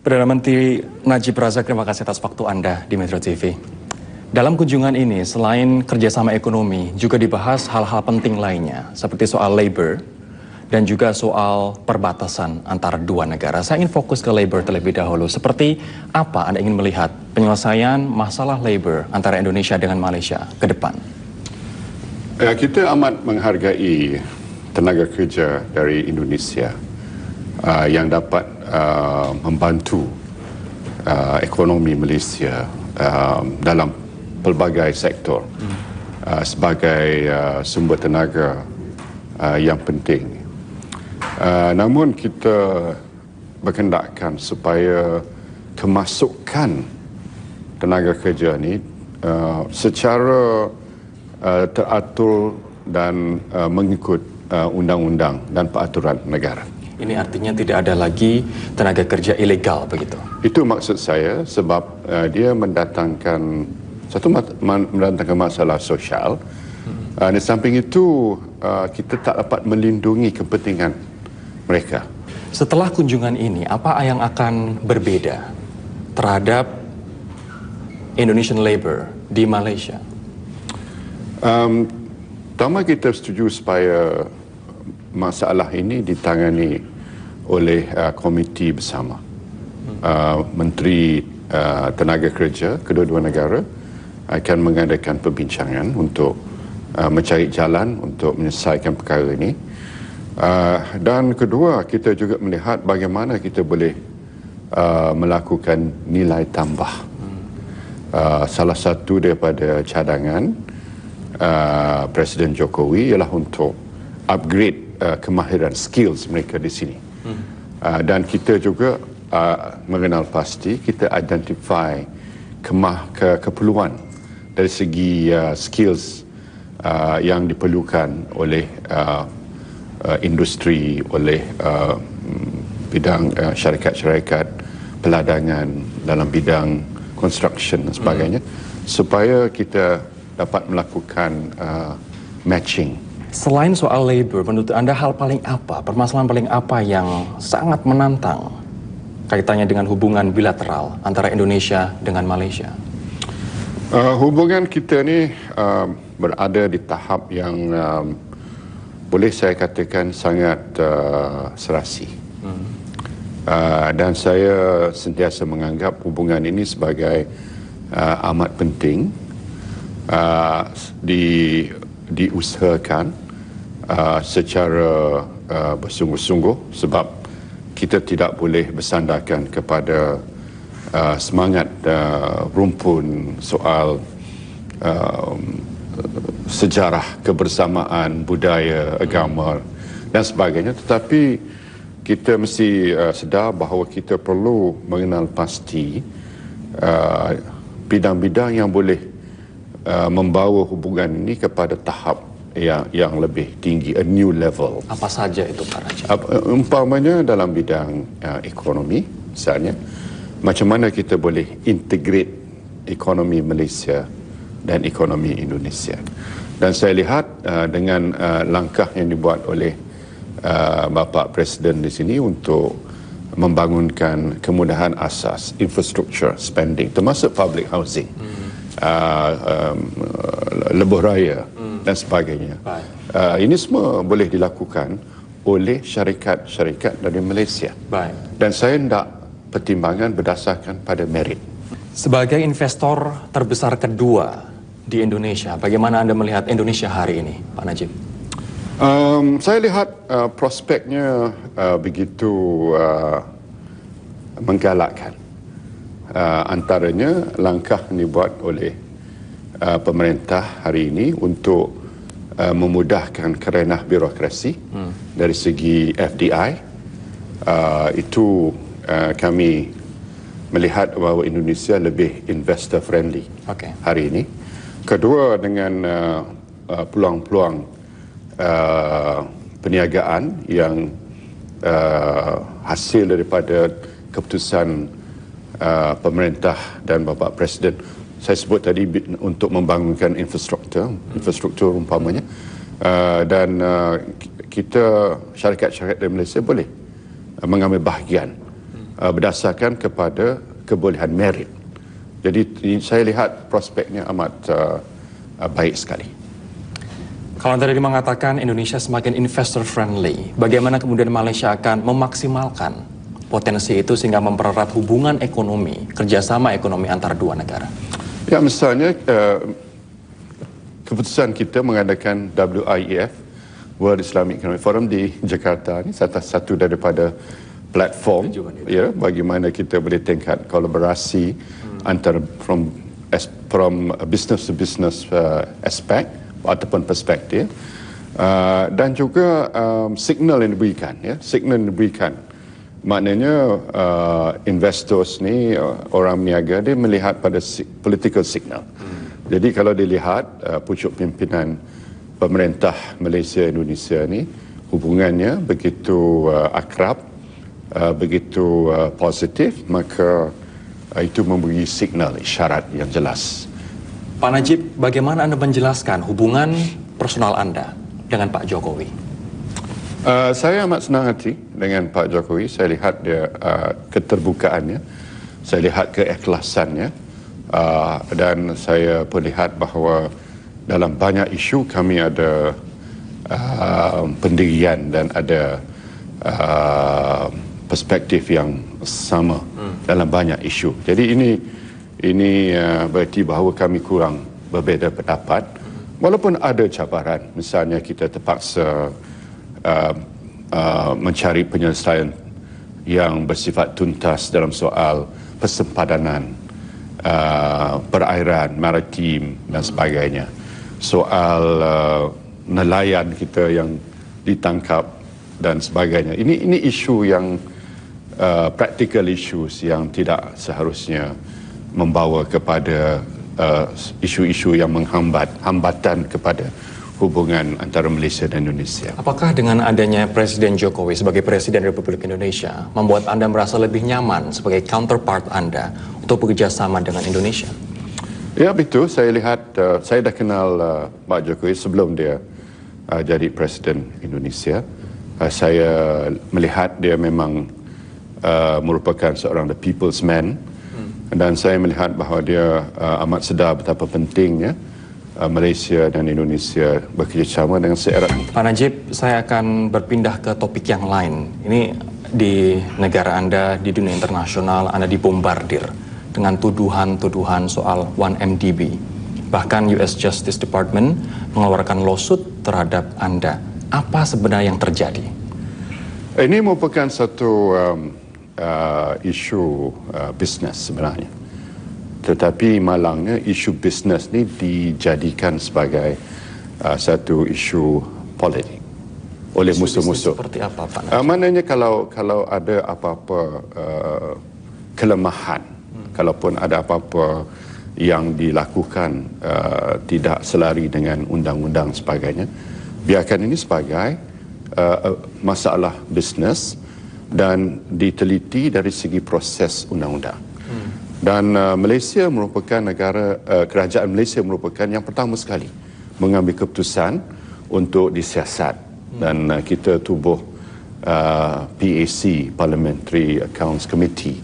Perdana Menteri Najib Razak, terima kasih atas waktu Anda di Metro TV. Dalam kunjungan ini, selain kerjasama ekonomi, juga dibahas hal-hal penting lainnya, seperti soal labor dan juga soal perbatasan antara dua negara. Saya ingin fokus ke labor terlebih dahulu. Seperti apa Anda ingin melihat penyelesaian masalah labor antara Indonesia dengan Malaysia ke depan? Kita amat menghargai tenaga kerja dari Indonesia yang dapat membantu ekonomi Malaysia dalam pelbagai sektor sebagai sumber tenaga yang penting. Namun kita berkendakkan supaya kemasukan tenaga kerja ini secara teratur dan mengikut undang-undang dan peraturan negara. Ini artinya tidak ada lagi tenaga kerja ilegal begitu? Itu maksud saya, sebab dia mendatangkan masalah sosial. Di samping itu, kita tak dapat melindungi kepentingan mereka. Setelah kunjungan ini, apa yang akan berbeda terhadap Indonesian labor di Malaysia? Pertama, kita setuju supaya masalah ini ditangani oleh komiti bersama. Menteri Tenaga Kerja kedua-dua negara akan mengadakan perbincangan untuk mencari jalan untuk menyelesaikan perkara ini. Dan kedua, kita juga melihat bagaimana kita boleh melakukan nilai tambah. Salah satu daripada cadangan Presiden Jokowi ialah untuk upgrade kemahiran skills mereka di sini. Dan kita juga mengenal pasti, kita identify keperluan dari segi skills yang diperlukan oleh industri, oleh bidang syarikat-syarikat peladangan dalam bidang construction dan sebagainya, supaya kita dapat melakukan matching. Selain soal labor, menurut Anda hal paling apa, permasalahan paling apa yang sangat menantang kaitannya dengan hubungan bilateral antara Indonesia dengan Malaysia? Hubungan kita ni berada di tahap yang boleh saya katakan sangat serasi. Dan saya sentiasa menganggap hubungan ini sebagai amat penting diusahakan secara bersungguh-sungguh, sebab kita tidak boleh bersandarkan kepada semangat rumpun soal sejarah kebersamaan, budaya, agama dan sebagainya, tetapi kita mesti sedar bahawa kita perlu mengenal pasti bidang-bidang yang boleh membawa hubungan ini kepada tahap yang lebih tinggi, a new level. Apa saja itu, Pak Raja? Umpamanya dalam bidang ekonomi, misalnya, macam mana kita boleh integrate ekonomi Malaysia dan ekonomi Indonesia. Dan saya lihat dengan langkah yang dibuat oleh Bapak Presiden di sini untuk membangunkan kemudahan asas, infrastructure spending, termasuk public housing, lebuh raya dan sebagainya. Ini semua boleh dilakukan oleh syarikat-syarikat dari Malaysia. Dan saya hendak pertimbangan berdasarkan pada merit. Sebagai investor terbesar kedua di Indonesia, bagaimana Anda melihat Indonesia hari ini, Pak Najib? Saya lihat prospeknya begitu menggalakkan. Antaranya langkah yang dibuat oleh pemerintah hari ini untuk memudahkan kerenah birokrasi dari segi FDI. Itu kami melihat bahawa Indonesia lebih investor friendly hari ini. Kedua, dengan peluang-peluang perniagaan yang hasil daripada keputusan pemerintah dan Bapak Presiden. Saya sebut tadi untuk membangunkan infrastruktur umpamanya, dan kita syarikat-syarikat dari Malaysia boleh mengambil bahagian berdasarkan kepada kebolehan merit. Jadi saya lihat prospeknya amat baik sekali. Kalau tadi mengatakan Indonesia semakin investor friendly, bagaimana kemudian Malaysia akan memaksimalkan potensi itu sehingga mempererat hubungan ekonomi, kerjasama ekonomi antara dua negara? Ya, misalnya keputusan kita mengadakan WIEF, World Islamic Economic Forum di Jakarta, ini satu daripada platform ya bagaimana kita boleh tingkat kolaborasi antara from business to business aspect ataupun perspektif, dan juga signal yang diberikan, maknanya investors ni, orang meniaga, dia melihat pada political signal. Jadi kalau dilihat pucuk pimpinan pemerintah Malaysia Indonesia ni hubungannya begitu akrab, begitu positif, maka itu memberi signal isyarat yang jelas. Pak Najib, bagaimana Anda menjelaskan hubungan personal Anda dengan Pak Jokowi? Saya amat senang hati dengan Pak Jokowi. Saya lihat dia keterbukaannya, saya lihat keikhlasannya, dan saya pun lihat bahawa dalam banyak isu kami ada pendirian dan ada perspektif yang sama dalam banyak isu. Jadi ini berarti bahawa kami kurang berbeza pendapat, walaupun ada cabaran. Misalnya kita terpaksa mencari penyelesaian yang bersifat tuntas dalam soal persempadanan perairan, maritim dan sebagainya. Soal nelayan kita yang ditangkap dan sebagainya. Ini isu yang practical issues yang tidak seharusnya membawa kepada isu-isu yang hambatan kepada hubungan antara Malaysia dan Indonesia. Apakah dengan adanya Presiden Jokowi sebagai Presiden Republik Indonesia membuat Anda merasa lebih nyaman sebagai counterpart Anda untuk bekerja sama dengan Indonesia? Ya, betul. Saya lihat, saya dah kenal Pak Jokowi sebelum dia jadi Presiden Indonesia. Saya melihat dia memang merupakan seorang the people's man, dan saya melihat bahawa dia amat sedar betapa pentingnya Malaysia dan Indonesia bekerjasama dengan seerat. Pak Najib, saya akan berpindah ke topik yang lain. Ini di negara Anda, di dunia internasional, Anda dibombardir dengan tuduhan-tuduhan soal 1MDB. Bahkan US Justice Department mengeluarkan lawsuit terhadap Anda. Apa sebenarnya yang terjadi? Ini merupakan satu isu bisnes sebenarnya. Tetapi malangnya isu bisnes ni dijadikan sebagai satu isu politik oleh musuh-musuh. Seperti apa, Pak? Maknanya kalau ada apa-apa kelemahan, kalaupun ada apa-apa yang dilakukan tidak selari dengan undang-undang sebagainya, biarkan ini sebagai masalah bisnes dan diteliti dari segi proses undang-undang. Dan Malaysia merupakan kerajaan Malaysia merupakan yang pertama sekali mengambil keputusan untuk disiasat, dan kita tubuh PAC, Parliamentary Accounts Committee,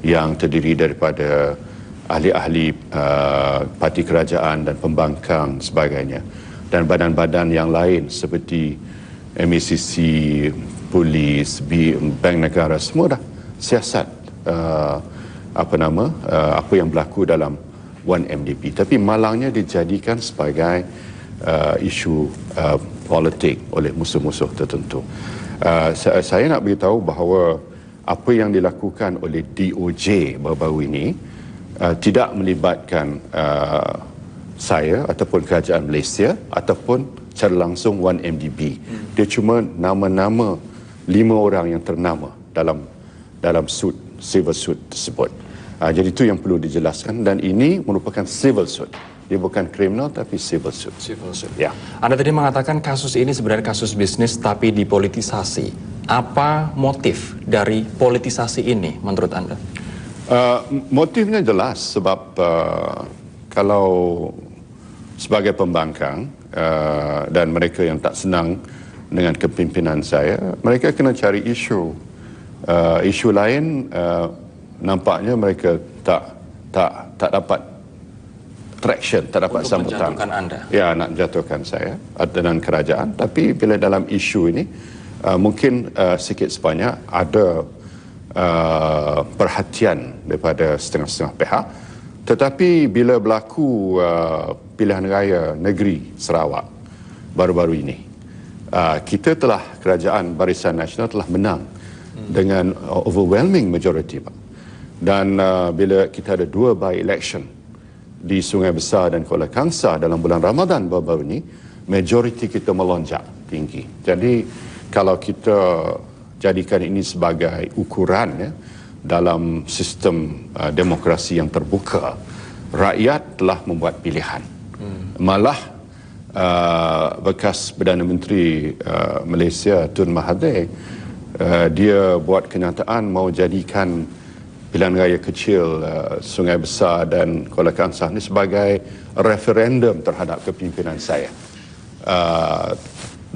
yang terdiri daripada ahli-ahli parti kerajaan dan pembangkang sebagainya, dan badan-badan yang lain seperti MACC, polis, bank negara, semua dah siasat apa yang berlaku dalam 1MDB. Tapi malangnya dijadikan sebagai isu politik oleh musuh-musuh tertentu. Saya nak beritahu bahawa apa yang dilakukan oleh DOJ baru-baru ini tidak melibatkan saya ataupun kerajaan Malaysia ataupun secara langsung 1MDB. Dia cuma nama-nama 5 orang yang ternama dalam civil suit tersebut. Jadi itu yang perlu dijelaskan, dan ini merupakan civil suit. Dia bukan kriminal tapi civil suit. Civil suit. Ya. Anda tadi mengatakan kasus ini sebenarnya kasus bisnis tapi dipolitisasi. Apa motif dari politisasi ini menurut Anda? Motifnya jelas sebab kalau sebagai pembangkang dan mereka yang tak senang dengan kepimpinan saya, mereka kena cari isu Isu lain nampaknya mereka tak dapat traction, tak dapat untuk sambutan. menjatuhkan Anda. Ya, nak jatuhkan saya dan kerajaan. Tapi bila dalam isu ini mungkin sikit sebanyak ada perhatian daripada setengah-setengah pihak. Tetapi bila berlaku pilihan raya negeri Sarawak baru-baru ini, kerajaan Barisan Nasional telah menang dengan overwhelming majority. Dan bila kita ada 2 by-election di Sungai Besar dan Kuala Kangsar dalam bulan Ramadan baru-baru ini, majority kita melonjak tinggi. Jadi kalau kita jadikan ini sebagai ukuran ya, dalam sistem demokrasi yang terbuka, rakyat telah membuat pilihan. Malah bekas Perdana Menteri Malaysia Tun Mahathir, dia buat kenyataan mau jadikan pilihan raya kecil Sungai Besar dan Kuala Kangsar ini sebagai referendum terhadap kepimpinan saya.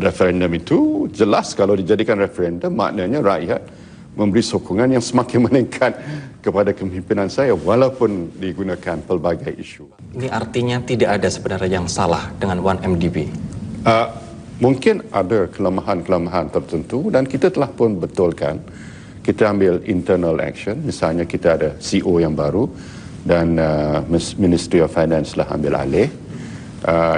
Referendum itu jelas kalau dijadikan referendum, maknanya rakyat memberi sokongan yang semakin meningkat kepada kepimpinan saya walaupun digunakan pelbagai isu. Ini artinya tidak ada sebenarnya yang salah dengan 1MDB? Mungkin ada kelemahan-kelemahan tertentu dan kita telah pun betulkan. Kita ambil internal action, misalnya kita ada CEO yang baru dan Ministry of Finance telah ambil alih.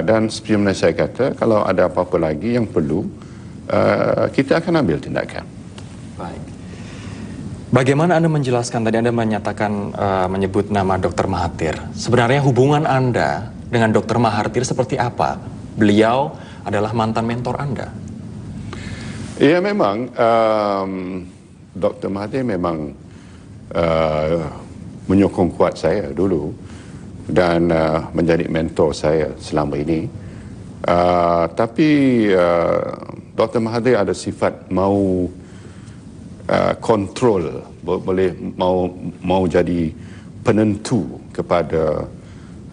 Dan seperti mana saya kata, kalau ada apa-apa lagi yang perlu, kita akan ambil tindakan. Baik. Bagaimana Anda menjelaskan, tadi Anda menyatakan, menyebut nama Dr. Mahathir. Sebenarnya hubungan Anda dengan Dr. Mahathir seperti apa? Beliau adalah mantan mentor Anda. Ya memang, Dr. Mahathir memang menyokong kuat saya dulu dan menjadi mentor saya selama ini. Tapi Dr. Mahathir ada sifat mau kontrol, boleh mau jadi penentu kepada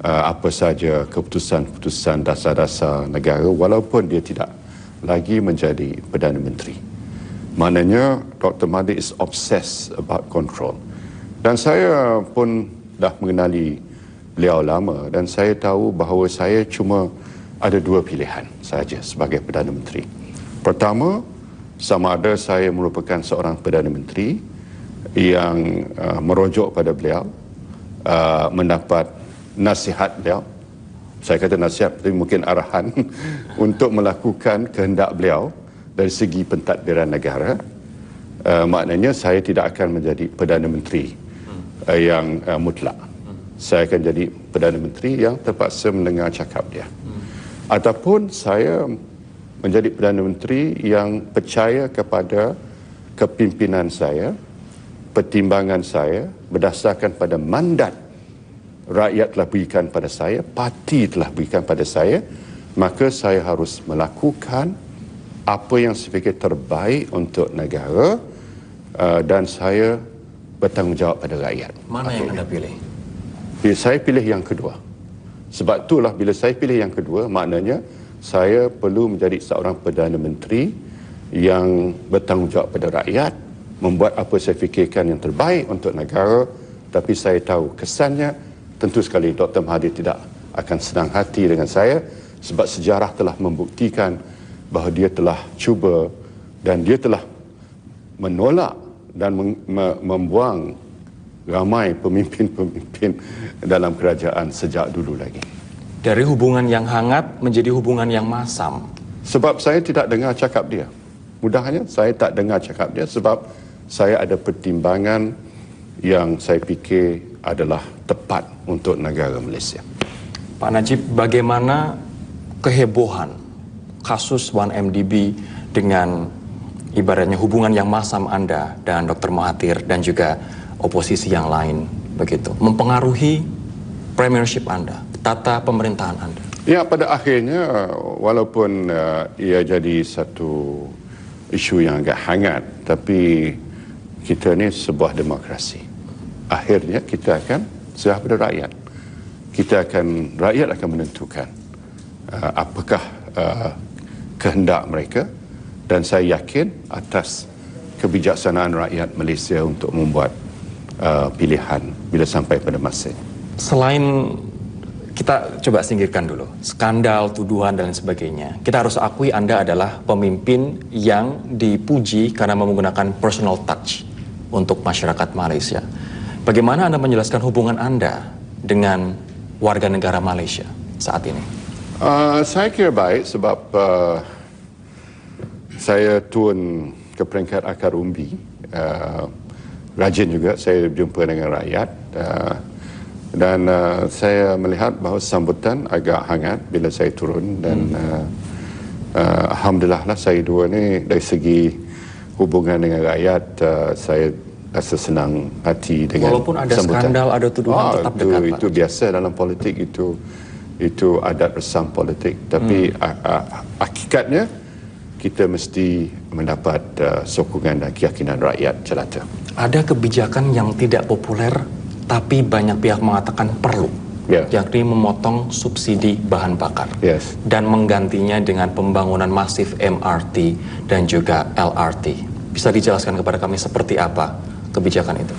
apa saja keputusan-keputusan dasar-dasar negara walaupun dia tidak lagi menjadi Perdana Menteri. Maknanya Dr. Mahathir is obsessed about control. Dan saya pun dah mengenali beliau lama dan saya tahu bahawa saya cuma ada 2 pilihan saja sebagai Perdana Menteri. Pertama, sama ada saya merupakan seorang Perdana Menteri yang merujuk pada beliau, mendapat nasihat beliau. Saya kata nasihat, tapi mungkin arahan untuk melakukan kehendak beliau dari segi pentadbiran negara. Maknanya saya tidak akan menjadi Perdana Menteri yang mutlak. Saya akan jadi Perdana Menteri yang terpaksa mendengar cakap dia. Ataupun saya menjadi Perdana Menteri yang percaya kepada kepimpinan saya, pertimbangan saya berdasarkan pada mandat rakyat telah berikan pada saya, parti telah berikan pada saya, maka saya harus melakukan apa yang saya fikir terbaik untuk negara dan saya bertanggungjawab pada rakyat. Mana yang Anda pilih? Saya pilih yang kedua. Sebab itulah bila saya pilih yang kedua, maknanya saya perlu menjadi seorang Perdana Menteri yang bertanggungjawab pada rakyat, membuat apa saya fikirkan yang terbaik untuk negara. Tapi saya tahu kesannya, tentu sekali Dr. Mahathir tidak akan senang hati dengan saya sebab sejarah telah membuktikan bahawa dia telah cuba dan dia telah menolak dan membuang ramai pemimpin-pemimpin dalam kerajaan sejak dulu lagi. Dari hubungan yang hangat menjadi hubungan yang masam. Sebab saya tidak dengar cakap dia. Mudahnya saya tak dengar cakap dia sebab saya ada pertimbangan yang saya fikir adalah tepat untuk negara Malaysia. Pak Najib, bagaimana kehebohan kasus 1MDB dengan ibaratnya hubungan yang masam Anda dan Dr. Mahathir dan juga oposisi yang lain begitu mempengaruhi premiership Anda, tata pemerintahan Anda? Ya, pada akhirnya walaupun ia jadi satu isu yang agak hangat, tapi kita ni sebuah demokrasi. Akhirnya kita akan serah pada rakyat. Rakyat akan menentukan apakah kehendak mereka, dan saya yakin atas kebijaksanaan rakyat Malaysia untuk membuat pilihan bila sampai pada masanya. Selain kita coba singkirkan dulu skandal, tuduhan dan sebagainya. Kita harus akui Anda adalah pemimpin yang dipuji karena menggunakan personal touch untuk masyarakat Malaysia. Bagaimana Anda menjelaskan hubungan Anda dengan warga negara Malaysia saat ini? Saya kira baik sebab saya turun ke peringkat akar umbi. Rajin juga saya berjumpa dengan rakyat. Dan saya melihat bahawa sambutan agak hangat bila saya turun dan alhamdulillah lah saya dua ni dari segi hubungan dengan rakyat saya rasa senang hati dengan walaupun ada sambutan. Skandal, ada tuduhan tetap dekat, Pak. Itu biasa dalam politik, itu adat resam politik, tapi hakikatnya kita mesti mendapat sokongan dan keyakinan rakyat jelata. Ada kebijakan yang tidak populer tapi banyak pihak mengatakan perlu, yakni memotong subsidi bahan bakar dan menggantinya dengan pembangunan masif MRT dan juga LRT. Bisa dijelaskan kepada kami seperti apa kebijakan itu?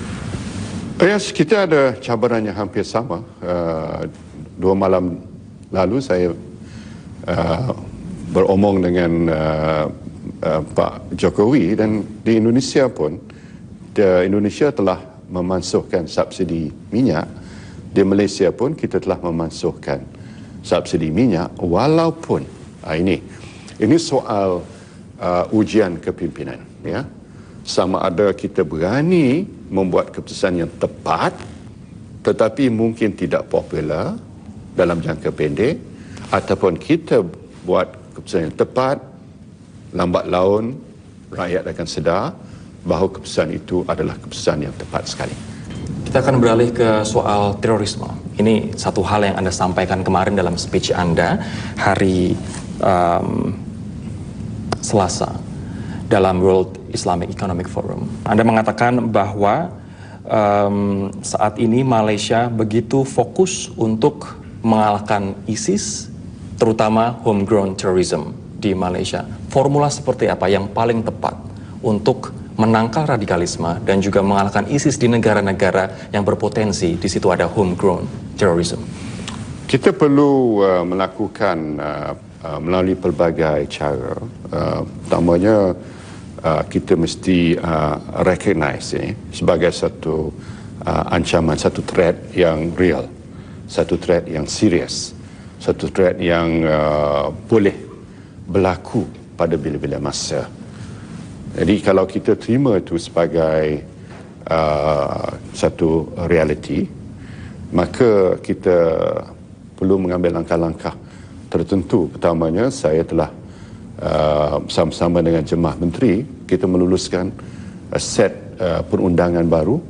Yes, kita ada cabaran yang hampir sama. 2 malam lalu saya beromong dengan Pak Jokowi, dan di Indonesia pun, Indonesia telah memansuhkan subsidi minyak. Di Malaysia pun kita telah memansuhkan subsidi minyak, walaupun ini soal ujian kepimpinan, ya. Sama ada kita berani membuat keputusan yang tepat tetapi mungkin tidak popular dalam jangka pendek, ataupun kita buat keputusan yang tepat, lambat laun rakyat akan sedar bahawa keputusan itu adalah keputusan yang tepat sekali. Kita akan beralih ke soal terorisme. Ini satu hal yang Anda sampaikan kemarin dalam speech Anda hari Selasa dalam World Islamic Economic Forum. Anda mengatakan bahwa saat ini Malaysia begitu fokus untuk mengalahkan ISIS, terutama homegrown terrorism di Malaysia. Formula seperti apa yang paling tepat untuk menangkal radikalisme dan juga mengalahkan ISIS di negara-negara yang berpotensi di situ ada homegrown terrorism? Kita perlu melakukan melalui pelbagai cara. Pertamanya kita mesti recognize sebagai satu ancaman, satu threat yang real, satu threat yang serius, satu threat yang boleh berlaku pada bila-bila masa. Jadi kalau kita terima itu sebagai satu realiti, maka kita perlu mengambil langkah-langkah tertentu. Pertamanya, saya telah bersama-sama dengan jemaah menteri, kita meluluskan set perundangan baru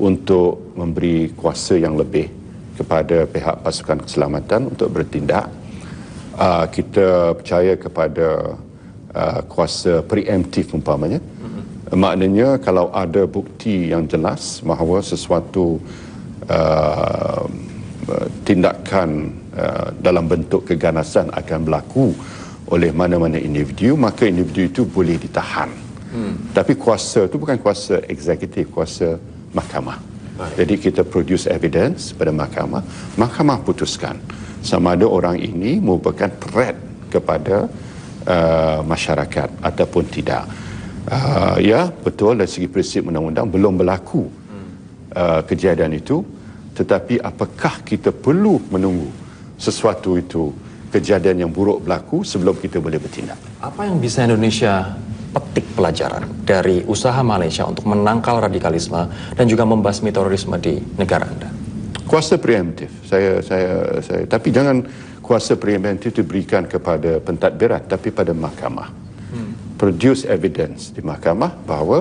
untuk memberi kuasa yang lebih kepada pihak pasukan keselamatan untuk bertindak. Kita percaya kepada kuasa preemptif umpamanya. Maknanya kalau ada bukti yang jelas bahawa sesuatu tindakan dalam bentuk keganasan akan berlaku oleh mana-mana individu, maka individu itu boleh ditahan. Tapi kuasa itu bukan kuasa eksekutif, kuasa mahkamah. Jadi kita produce evidence pada mahkamah, mahkamah putuskan sama ada orang ini merupakan threat kepada masyarakat ataupun tidak. Ya, betul dari segi prinsip undang-undang belum berlaku kejadian itu, tetapi apakah kita perlu menunggu sesuatu itu, kejadian yang buruk berlaku sebelum kita boleh bertindak? Apa yang bisa Indonesia petik pelajaran dari usaha Malaysia untuk menangkal radikalisme dan juga membasmi terorisme di negara Anda? Kuasa preemptif. Tapi jangan kuasa preemptif diberikan kepada pentadbiran, tapi pada mahkamah. Produce evidence di mahkamah bahawa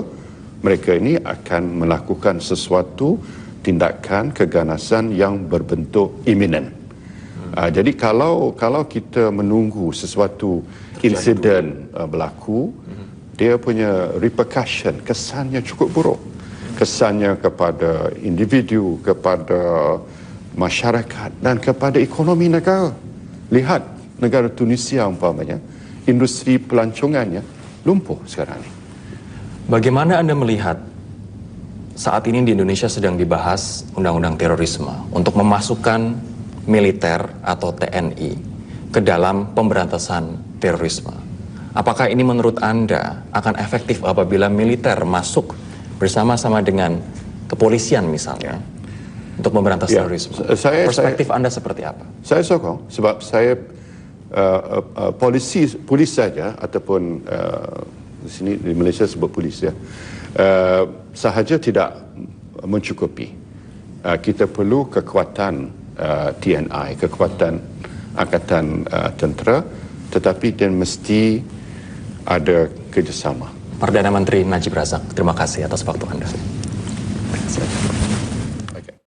mereka ini akan melakukan sesuatu tindakan keganasan yang berbentuk imminent. Jadi kalau kita menunggu sesuatu insiden berlaku, dia punya repercussion, kesannya cukup buruk. Kesannya kepada individu, kepada masyarakat dan kepada ekonomi negara. Lihat negara Tunisia umpamanya, industri pelancongannya lumpuh sekarang ini. Bagaimana Anda melihat saat ini di Indonesia sedang dibahas undang-undang terorisme untuk memasukkan militer atau TNI ke dalam pemberantasan terorisme? Apakah ini menurut Anda akan efektif apabila militer masuk bersama-sama dengan kepolisian misalnya untuk memberantas terorisme? Perspektif Anda seperti apa? Saya sokong sebab saya polis saja ataupun di sini di Malaysia sebut polis ya, sahaja tidak mencukupi. Kita perlu kekuatan TNI, kekuatan angkatan tentera, tetapi dia mesti ada kerjasama. Perdana Menteri Najib Razak, terima kasih atas waktu Anda.